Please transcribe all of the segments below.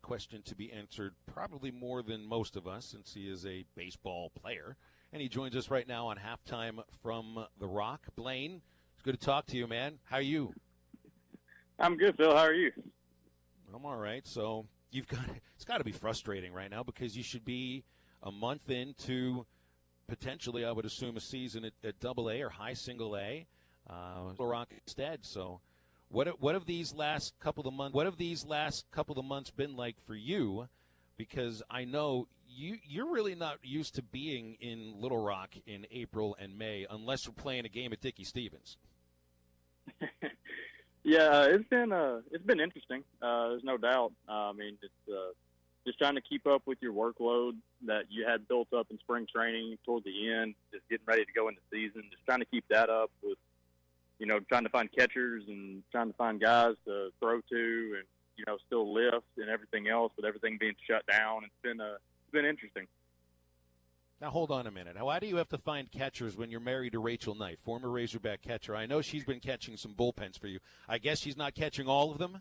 question to be answered probably more than most of us since he is a baseball player. And he joins us right now on Halftime from The Rock. Blaine, it's good to talk to you, man. How are you? I'm good, Phil. How are you? I'm all right. So it's got to be frustrating right now because you should be a month into potentially, I would assume, a season at Double-A or high Single-A, The Rock instead. So what have these last couple of months been like for you? Because I know you're really not used to being in Little Rock in April and May unless we're playing a game at Dickie Stevens. Yeah, it's been interesting. There's no doubt. I mean, it's just trying to keep up with your workload that you had built up in spring training toward the end, just getting ready to go into season, just trying to keep that up with, trying to find catchers and trying to find guys to throw to and, still lift and everything else with everything being shut down. It's been interesting. Now, hold on a minute. Why do you have to find catchers when you're married to Rachel Knight, former Razorback catcher? I know she's been catching some bullpens for you. I guess she's not catching all of them?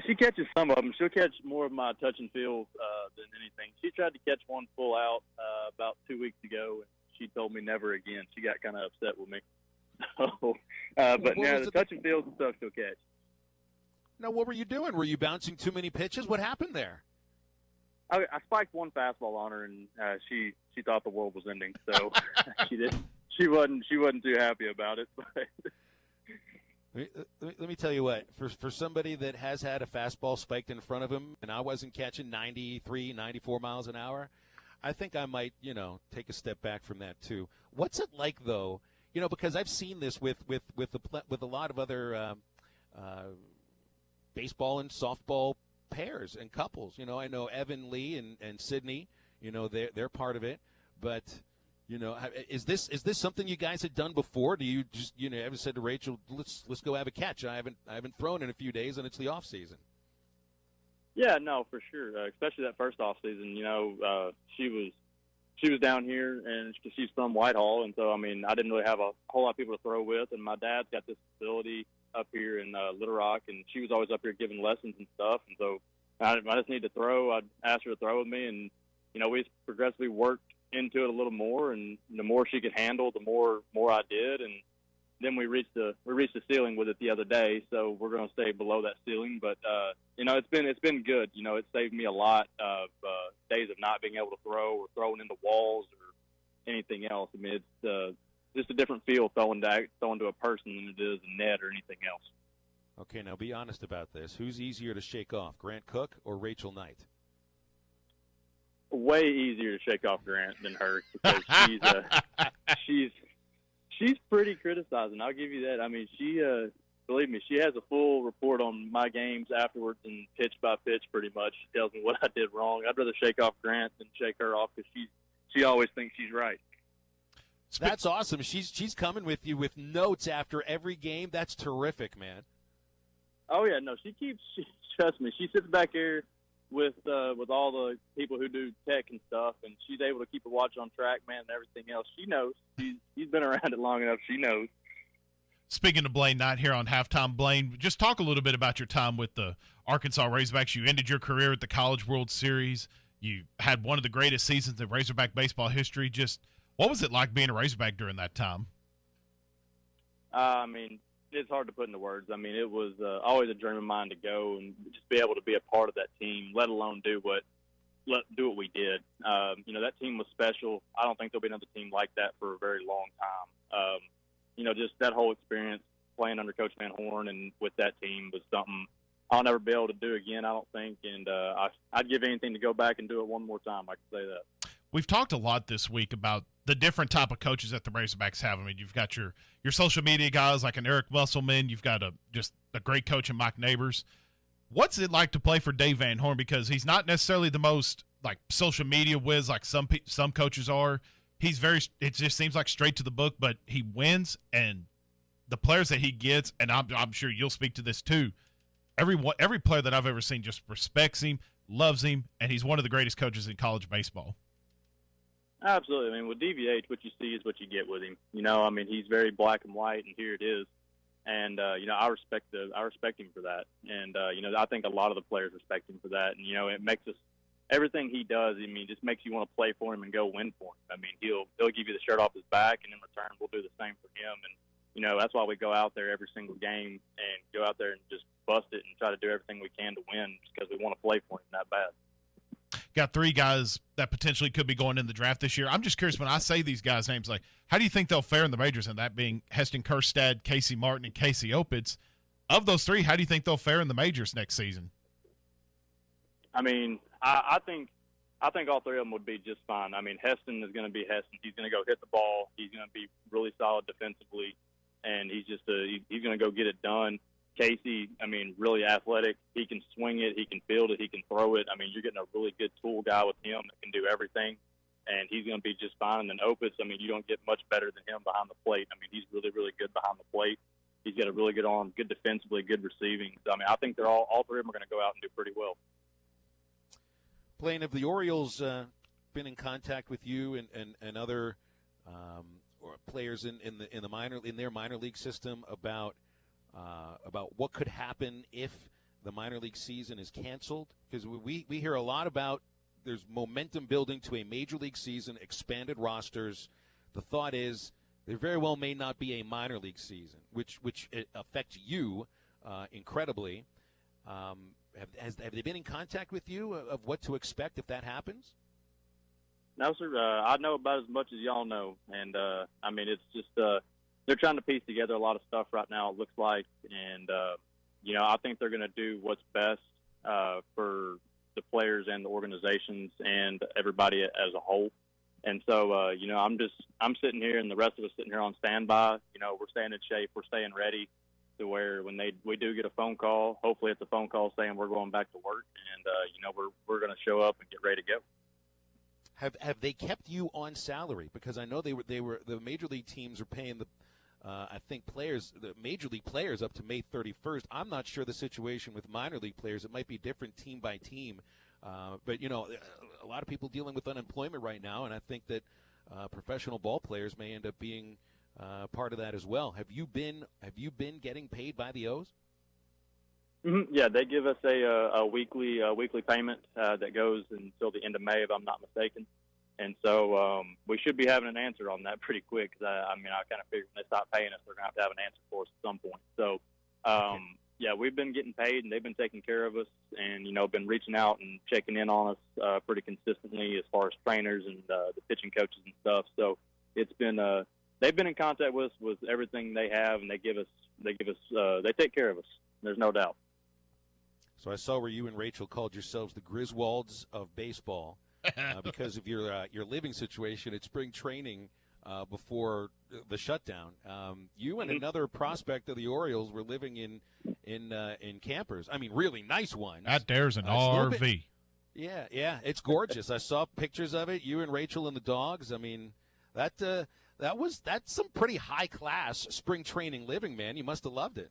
She catches some of them. She'll catch more of my touch and feels than anything. She tried to catch one full out about 2 weeks ago, and she told me never again. She got kind of upset with me. So, but now the touch and feels and stuff she'll catch. Now, what were you doing? Were you bouncing too many pitches? What happened there? I spiked one fastball on her, and she thought the world was ending. So she wasn't too happy about it. But let me tell you what. For somebody that has had a fastball spiked in front of him, and I wasn't catching 93, 94 miles an hour, I think I might take a step back from that too. What's it like though? Because I've seen this with a lot of other baseball and softball pairs and couples. I know Evan Lee and Sydney, they're part of it. But, is this something you guys had done before? Do you just, ever said to Rachel, let's go have a catch? I haven't thrown in a few days and it's the off season. Yeah, no, for sure. Especially that first off season, she was down here and she's from Whitehall. And so, I mean, I didn't really have a whole lot of people to throw with. And my dad's got this facility up here in Little Rock, and she was always up here giving lessons and stuff. And so I just need to throw. I'd ask her to throw with me, and we progressively worked into it a little more. And the more she could handle, the more I did. And then we reached the ceiling with it the other day. So we're going to stay below that ceiling. But it's been good. It saved me a lot of days of not being able to throw or throwing into walls or anything else. I mean, it's just a different feel throwing to a person than it is a net or anything else. Okay, now be honest about this. Who's easier to shake off, Grant Cook or Rachel Knight? Way easier to shake off Grant than her because she's pretty criticizing. I'll give you that. I mean, she believe me, she has a full report on my games afterwards and pitch by pitch pretty much. She tells me what I did wrong. I'd rather shake off Grant than shake her off because she always thinks she's right. That's awesome. She's coming with you with notes after every game. That's terrific, man. Oh yeah, no, trust me. She sits back here with all the people who do tech and stuff, and she's able to keep a watch on TrackMan and everything else. She knows. She's been around it long enough. She knows. Speaking of Blaine Knight here on Halftime, Blaine, just talk a little bit about your time with the Arkansas Razorbacks. You ended your career at the College World Series. You had one of the greatest seasons in Razorback baseball history. Just what was it like being a Razorback during that time? I mean, it's hard to put into words. I mean, it was always a dream of mine to go and just be able to be a part of that team, let alone do what we did. That team was special. I don't think there'll be another team like that for a very long time. Just that whole experience playing under Coach Van Horn and with that team was something I'll never be able to do again, I don't think. And I'd give anything to go back and do it one more time. I can say that. We've talked a lot this week about the different type of coaches that the Razorbacks have. I mean, you've got your social media guys like an Eric Musselman. You've got just a great coach in Mike Neighbors. What's it like to play for Dave Van Horn? Because he's not necessarily the most like social media whiz like some coaches are. It just seems like straight to the book, but he wins, and the players that he gets, and I'm sure you'll speak to this too. Every player that I've ever seen just respects him, loves him, and he's one of the greatest coaches in college baseball. Absolutely. I mean, with DVH, what you see is what you get with him. I mean, he's very black and white, and here it is. And I respect him for that. And I think a lot of the players respect him for that. And it makes us everything he does. I mean, just makes you want to play for him and go win for him. I mean, he'll give you the shirt off his back, and in return, we'll do the same for him. And that's why we go out there every single game and go out there and just bust it and try to do everything we can to win, just because we want to play for him that bad. Got 3 guys that potentially could be going in the draft this year. I'm just curious, when I say these guys' names, like, how do you think they'll fare in the majors? And that being Heston Kjerstad, Casey Martin, and Casey Opitz. Of those 3, how do you think they'll fare in the majors next season? I mean, I think all 3 of them would be just fine. I mean, Heston is going to be Heston. He's going to go hit the ball. He's going to be really solid defensively, and he's going to go get it done. Casey, I mean, really athletic. He can swing it. He can field it. He can throw it. I mean, you're getting a really good tool guy with him that can do everything, and he's going to be just fine. And then Opitz, I mean, you don't get much better than him behind the plate. I mean, he's really, really good behind the plate. He's got a really good arm, good defensively, good receiving. So, I mean, I think they're all 3 of them are going to go out and do pretty well. Blaine, have the Orioles been in contact with you and other or players in their minor league system about what could happen if the minor league season is canceled? Because we hear a lot about there's momentum building to a major league season, expanded rosters. The thought is there very well may not be a minor league season, which affects you incredibly. Have they been in contact with you of what to expect if that happens? No, sir. I know about as much as y'all know, and I mean, it's just they're trying to piece together a lot of stuff right now, it looks like, and I think they're going to do what's best for the players and the organizations and everybody as a whole. And so, I'm sitting here, and the rest of us sitting here on standby. We're staying in shape, we're staying ready to where when we do get a phone call, hopefully it's a phone call saying we're going back to work, and we're going to show up and get ready to go. Have they kept you on salary? Because I know they were the major league teams are paying the major league players up to May 31st. I'm not sure the situation with minor league players. It might be different team by team. But a lot of people dealing with unemployment right now, and I think that professional ball players may end up being part of that as well. Have you been getting paid by the O's? Mm-hmm. Yeah, they give us a weekly payment that goes until the end of May, if I'm not mistaken. And so we should be having an answer on that pretty quick. Cause I kind of figured when they stop paying us, they're going to have an answer for us at some point. So, yeah, we've been getting paid, and they've been taking care of us, and been reaching out and checking in on us pretty consistently as far as trainers and the pitching coaches and stuff. So it's been they've been in contact with us with everything they have, and they take care of us. There's no doubt. So I saw where you and Rachel called yourselves the Griswolds of baseball because of your living situation at spring training before the shutdown. You and another prospect of the Orioles were living in campers. I mean, really nice ones. There's an RV. Yeah, it's gorgeous. I saw pictures of it. You and Rachel and the dogs. I mean, that's some pretty high class spring training living, man. You must have loved it.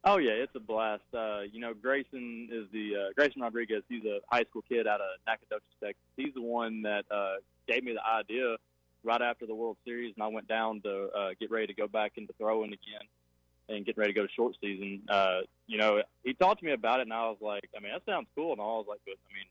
Oh yeah, it's a blast. Grayson is Grayson Rodriguez. He's a high school kid out of Nacogdoches, Texas. He's the one that gave me the idea right after the World Series, and I went down to get ready to go back into throwing again and getting ready to go to short season. He talked to me about it, and I was like, I mean, that sounds cool, and all. I was like, but I mean,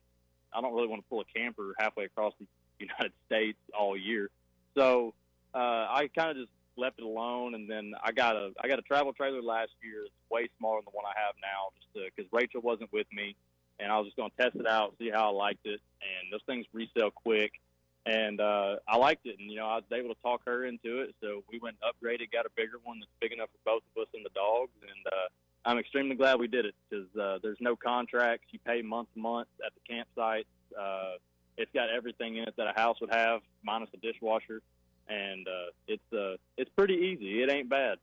I don't really want to pull a camper halfway across the United States all year, so I kind of just left it alone. And then I got a travel trailer last year. It's way smaller than the one I have now, just because Rachel wasn't with me, and I was just going to test it out, see how I liked it. And those things resell quick, and I liked it. And I was able to talk her into it, so we went and upgraded, got a bigger one that's big enough for both of us and the dogs. And I'm extremely glad we did it, because there's no contracts. You pay month to month at the campsite. It's got everything in it that a house would have, minus a dishwasher. And it's pretty easy. It ain't bad.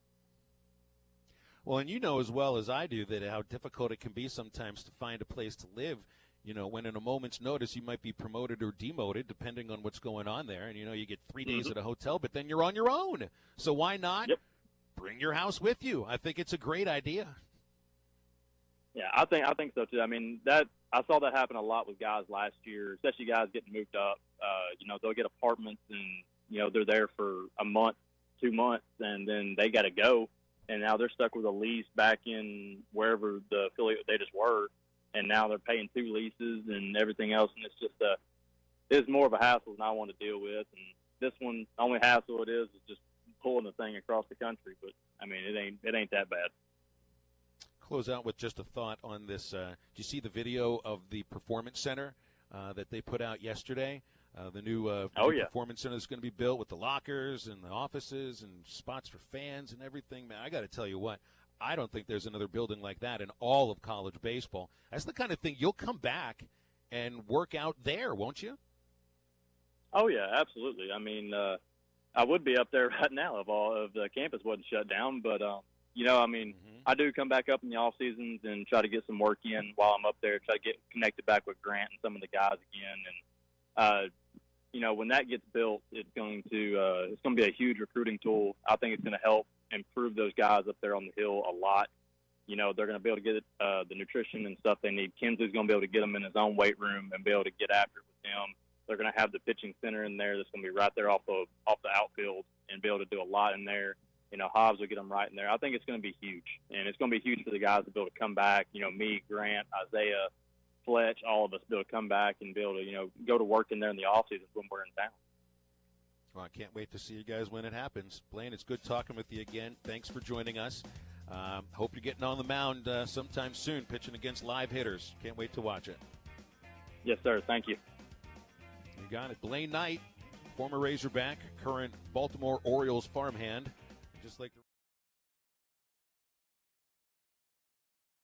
Well, and as well as I do that how difficult it can be sometimes to find a place to live. When in a moment's notice you might be promoted or demoted depending on what's going on there. And, you get 3 days at a hotel, but then you're on your own. So why not bring your house with you? I think it's a great idea. Yeah, I think so, too. I mean, I saw that happen a lot with guys last year, especially guys getting moved up. They'll get apartments and, they're there for a month, 2 months, and then they got to go. and now they're stuck with a lease back in wherever the affiliate they just were, and now they're paying 2 leases and everything else, and it's more of a hassle than I want to deal with. And this one, the only hassle it is just pulling the thing across the country. But I mean, it ain't that bad. Close out with just a thought on this. Did you see the video of the Performance Center that they put out yesterday? The new Performance Center is going to be built with the lockers and the offices and spots for fans and everything. Man, I got to tell you what, I don't think there's another building like that in all of college baseball. That's the kind of thing you'll come back and work out there, won't you? Oh, yeah, absolutely. I mean, I would be up there right now if the campus wasn't shut down. But, I do come back up in the off seasons and try to get some work in while I'm up there, try to get connected back with Grant and some of the guys again. And, when that gets built, it's going to be a huge recruiting tool. I think it's going to help improve those guys up there on the hill a lot. They're going to be able to get the nutrition and stuff they need. Kinsley's going to be able to get them in his own weight room and be able to get after it with him. They're going to have the pitching center in there that's going to be right there off the outfield and be able to do a lot in there. Hobbs will get them right in there. I think it's going to be huge, and it's going to be huge for the guys to be able to come back. Me, Grant, Isaiah, Fletch, all of us be able to come back and be able to, go to work in there in the off season when we're in town. Well, I can't wait to see you guys when it happens. Blaine, it's good talking with you again. Thanks for joining us. Hope you're getting on the mound sometime soon, pitching against live hitters. Can't wait to watch it. Yes, sir. Thank you. You got it. Blaine Knight, former Razorback, current Baltimore Orioles farmhand. Just like